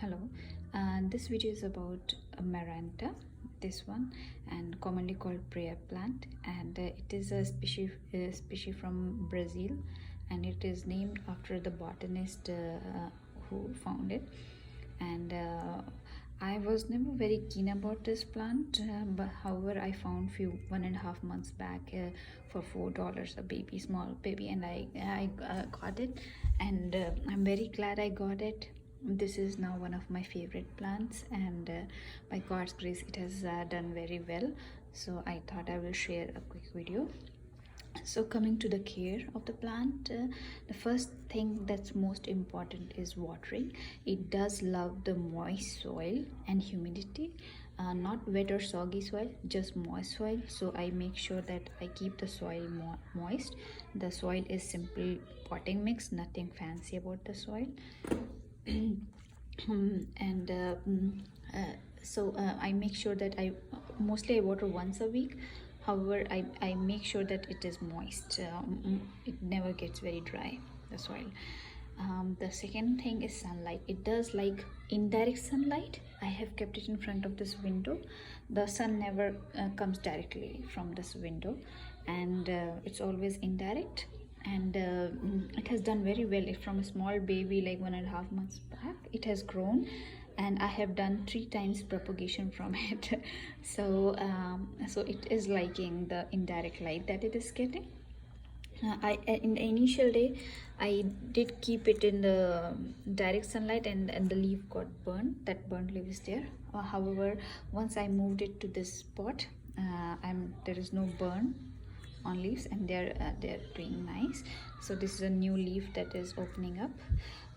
Hello, this video is about Maranta, this one, and commonly called prayer plant, and it is a species from Brazil, and it is named after the botanist who found it. And I was never very keen about this plant, but however I found few 1.5 months back for $4 a baby, small baby, and I got it, and I'm very glad I got it. This is now one of my favorite plants, and by God's grace it has done very well, so I thought I will share a quick video. So coming to the care of the plant, the first thing that's most important is watering. It does love the moist soil and humidity, not wet or soggy soil, just moist soil. So I make sure that I keep the soil moist. The soil is simple potting mix, nothing fancy about the soil. And I make sure that I water once a week. However, I make sure that it is moist. It never gets very dry, the soil. The second thing is sunlight. It does like indirect sunlight. I have kept it in front of this window. The sun never comes directly from this window, and it's always indirect. And it has done very well. From a small baby like 1.5 months back, it has grown, and I have done 3 times propagation from it. So it is liking the indirect light that it is getting. In the initial day I did keep it in the direct sunlight, and the leaf got burned. That burnt leaf is there. However, once I moved it to this spot, there is no burn on leaves, and they're doing nice. So this is a new leaf that is opening up.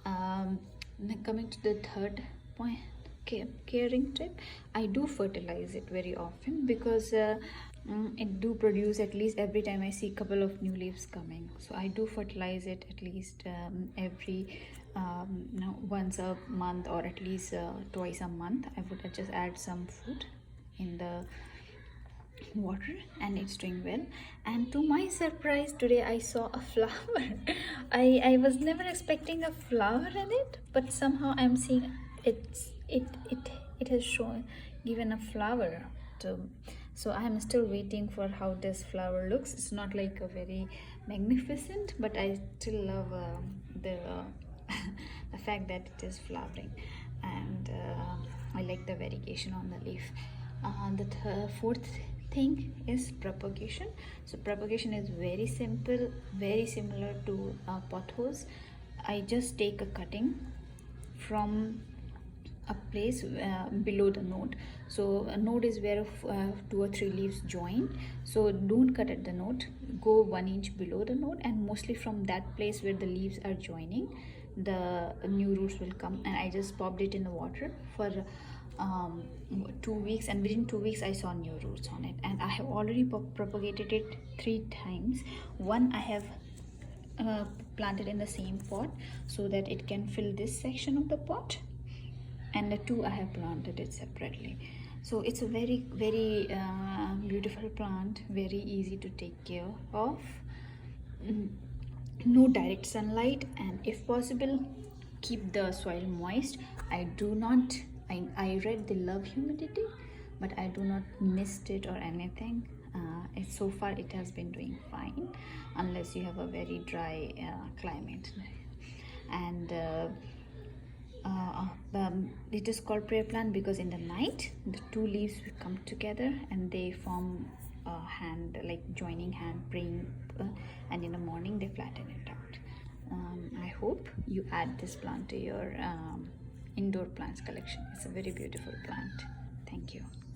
Now coming to the third point, caring tip, I do fertilize it very often, because it do produce at least every time I see a couple of new leaves coming. So I do fertilize it at least every once a month, or at least twice a month. I would just add some food in the water, and it's doing well. And to my surprise, today I saw a flower. I was never expecting a flower in it, but somehow I'm seeing it has given a flower. So I am still waiting for how this flower looks. It's not like a very magnificent, but I still love the the fact that it is flowering, and I like the variegation on the leaf. The fourth thing is propagation. So propagation is very simple, very similar to pothos. I just take a cutting from a place below the node. So a node is where 2 or 3 leaves join. So don't cut at the node, go 1 inch below the node, and mostly from that place where the leaves are joining, the new roots will come. And I just popped it in the water for 2 weeks, and within 2 weeks I saw new roots on it. And I have already propagated it 3 times. One I have planted in the same pot so that it can fill this section of the pot, and the 2 I have planted it separately. So it's a very beautiful plant, very easy to take care of. No direct sunlight, and if possible keep the soil moist. I read they love humidity, but I do not mist it or anything. So far it has been doing fine, unless you have a very dry climate. And it is called prayer plant because in the night the 2 leaves will come together and they form a hand, like joining hand, praying, and in the morning they flatten it out. I hope you add this plant to your indoor plants collection. It's a very beautiful plant. Thank you.